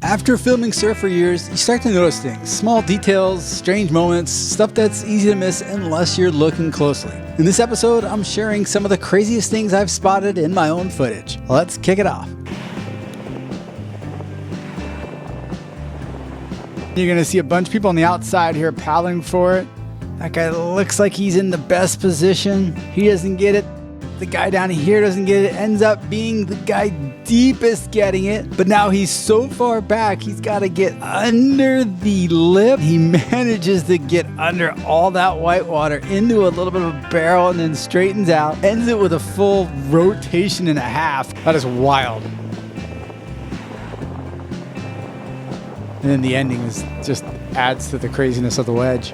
After filming surf for years, you start to notice things, small details, strange moments, stuff that's easy to miss unless you're looking closely. In this episode, I'm sharing some of the craziest things I've spotted in my own footage. Let's kick it off. You're gonna see a bunch of people on the outside here paddling for it. That guy looks like he's in the best position. He doesn't get it. The guy down here doesn't get it. Ends up being the guy deepest getting it. But now he's so far back, he's got to get under the lip. He manages to get under all that white water into a little bit of a barrel and then straightens out. Ends it with a full rotation and a half. That is wild. And then the ending is just adds to the craziness of the wedge.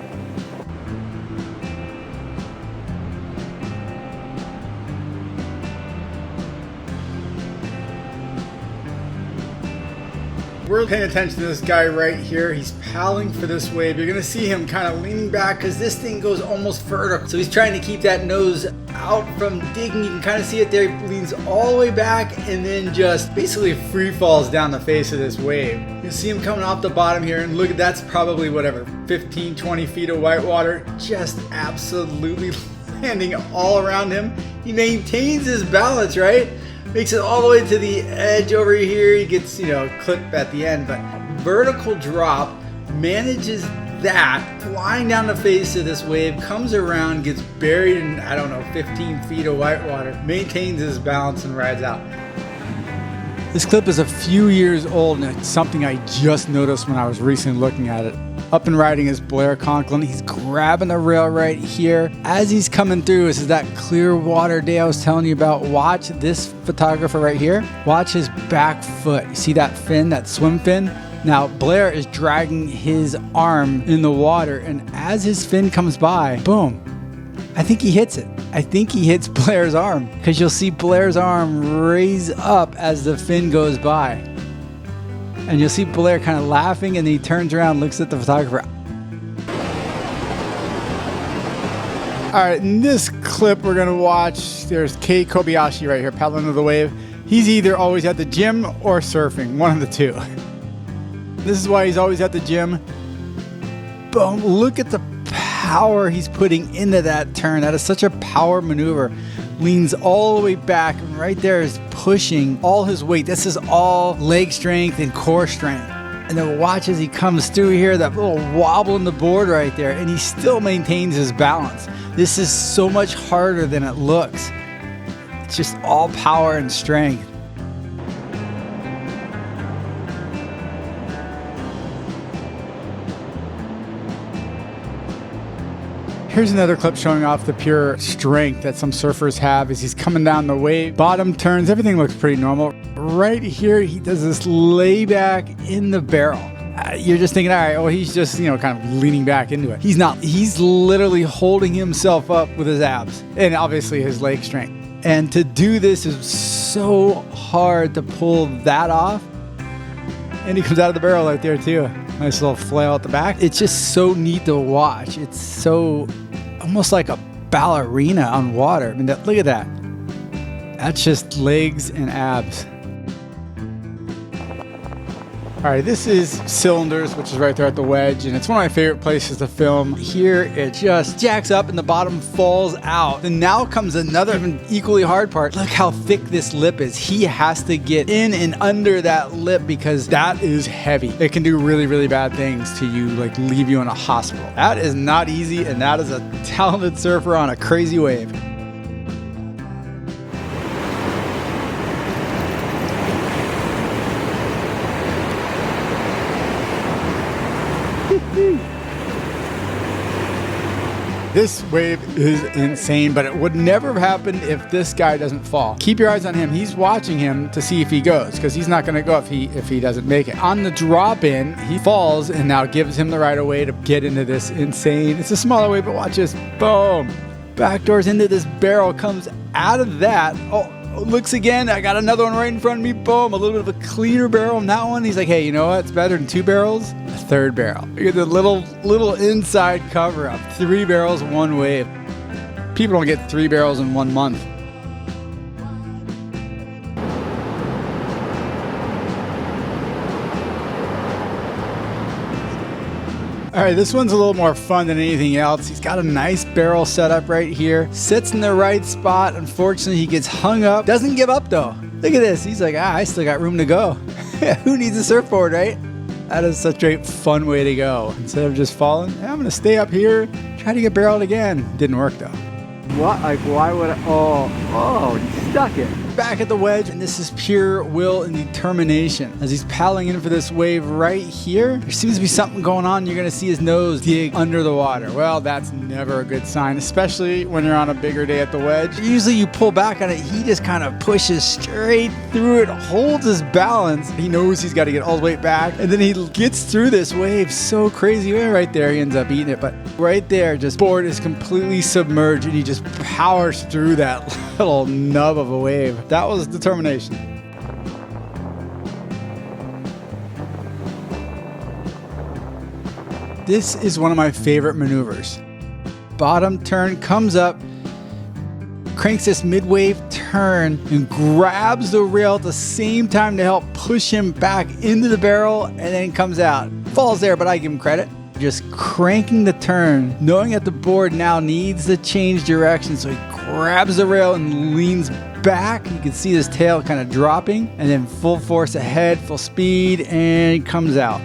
We're paying attention to this guy right here. He's paddling for this wave. You're gonna see him kind of leaning back because this thing goes almost vertical. So he's trying to keep that nose out from digging. You can kind of see it there. He leans all the way back and then just basically free falls down the face of this wave. You see him coming off the bottom here, and look, that's probably whatever, 15, 20 feet of white water, just absolutely landing all around him. He maintains his balance, right? Makes it all the way to the edge over here. He gets, clipped at the end, but vertical drop, manages that, flying down the face of this wave, comes around, gets buried in, 15 feet of white water, maintains his balance and rides out. This clip is a few years old, and it's something I just noticed when I was recently looking at it. Up and riding is Blair Conklin. He's grabbing the rail right here. As he's coming through, this is that clear water day I was telling you about. Watch this photographer right here. Watch his back foot. You see that fin, that swim fin? Now, Blair is dragging his arm in the water, and as his fin comes by, boom, I think he hits it. I think he hits Blair's arm, because you'll see Blair's arm raise up as the fin goes by. And you'll see Blair kind of laughing, and then he turns around and looks at the photographer. All right, in this clip we're gonna watch, there's Kei Kobayashi right here paddling to the wave. He's either always at the gym or surfing, one of the two. This is why he's always at the gym. Boom, look at the power he's putting into that turn. That is such a power maneuver. Leans all the way back, and right there is pushing all his weight. This is all leg strength and core strength. And then watch as he comes through here, that little wobble in the board right there, and he still maintains his balance. This is so much harder than it looks. It's just all power and strength. Here's another clip showing off the pure strength that some surfers have as he's coming down the wave. Bottom turns, everything looks pretty normal. Right here, he does this layback in the barrel. You're just thinking, all right, well, he's just, kind of leaning back into it. He's not. He's literally holding himself up with his abs and obviously his leg strength. And to do this is so hard to pull that off. And he comes out of the barrel right there too. Nice little flail at the back. It's just so neat to watch. It's so almost like a ballerina on water. I mean, look at that. That's just legs and abs. All right, this is Cylinders, which is right there at the Wedge, and it's one of my favorite places to film. Here, it just jacks up and the bottom falls out. And now comes another even equally hard part. Look how thick this lip is. He has to get in and under that lip because that is heavy. It can do really, really bad things to you, like leave you in a hospital. That is not easy, and that is a talented surfer on a crazy wave. This wave is insane, but it would never have happened if this guy doesn't fall. Keep your eyes on him. He's watching him to see if he goes, because he's not going to go if he doesn't make it. On the drop in, he falls and now gives him the right of way to get into this insane. It's a smaller wave, but watch this. Boom. Backdoors into this barrel, comes out of that. Oh, looks again. I got another one right in front of me. Boom. A little bit of a cleaner barrel on that one. He's like, hey, you know what? It's better than 2 barrels. A third barrel. Look at the little inside cover up. 3 barrels, 1 wave. People don't get 3 barrels in 1 month. All right, this one's a little more fun than anything else. He's got a nice barrel set up right here. Sits in the right spot. Unfortunately, he gets hung up. Doesn't give up though. Look at this. He's like, I still got room to go. Who needs a surfboard, right? That is such a fun way to go. Instead of just falling, I'm gonna stay up here, try to get barreled again. Didn't work though. What? Like, why would I? Oh, he stuck it. Back at the wedge, and this is pure will and determination. As he's paddling in for this wave right here, there seems to be something going on. You're gonna see his nose dig under the water. Well, that's never a good sign, especially when you're on a bigger day at the wedge. Usually you pull back on it, he just kind of pushes straight through it, holds his balance. He knows he's got to get all the way back, and then he gets through this wave so crazy. Right there, he ends up eating it, but right there, just board is completely submerged, and he just powers through that little nub of a wave. That was determination. This is one of my favorite maneuvers. Bottom turn, comes up, cranks this mid-wave turn, and grabs the rail at the same time to help push him back into the barrel, and then comes out. Falls there, but I give him credit. Just cranking the turn, knowing that the board now needs to change direction, so he grabs the rail and leans back. You can see his tail kind of dropping, and then full force ahead, full speed, and comes out.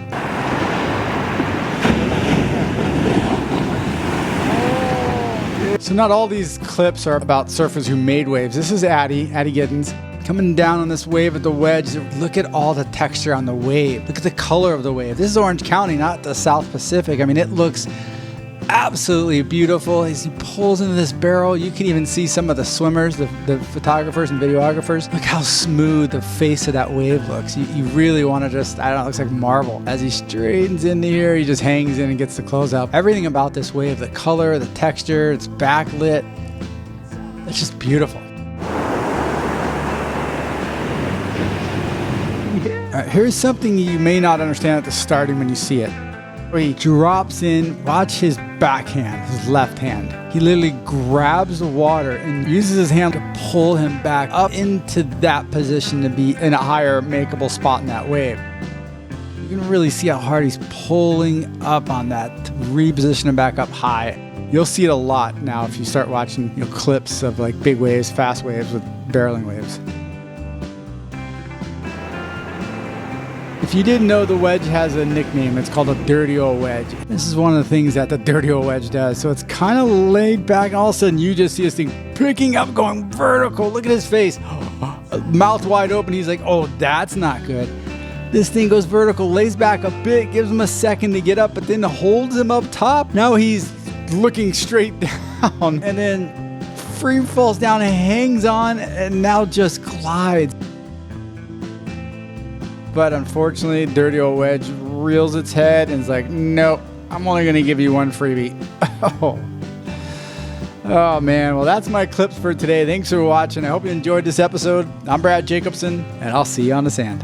So not all these clips are about surfers who made waves. This is Addy Giddens. Coming down on this wave at the wedge, look at all the texture on the wave. Look at the color of the wave. This is Orange County, not the South Pacific. I mean, it looks absolutely beautiful. As he pulls into this barrel, you can even see some of the swimmers, the photographers and videographers. Look how smooth the face of that wave looks. You really want to just, I don't know, it looks like marble. As he straightens into here, he just hangs in and gets the closeout. Everything about this wave, the color, the texture, it's backlit. It's just beautiful. All right, here's something you may not understand at the starting when you see it. He drops in, watch his backhand, his left hand. He literally grabs the water and uses his hand to pull him back up into that position to be in a higher makeable spot in that wave. You can really see how hard he's pulling up on that to reposition him back up high. You'll see it a lot now if you start watching clips of like big waves, fast waves with barreling waves. If you didn't know, the wedge has a nickname. It's called a dirty old wedge. This is one of the things that the dirty old wedge does. So it's kind of laid back, and all of a sudden you just see this thing picking up, going vertical. Look at his face. Mouth wide open. He's like, oh, that's not good. This thing goes vertical, lays back a bit, gives him a second to get up, but then holds him up top. Now he's looking straight down, and then free falls down and hangs on, and now just glides. But unfortunately, dirty old wedge reels its head and is like, nope, I'm only going to give you one freebie. Oh man, well that's my clips for today. Thanks for watching. I hope you enjoyed this episode. I'm Brad Jacobson, and I'll see you on the sand.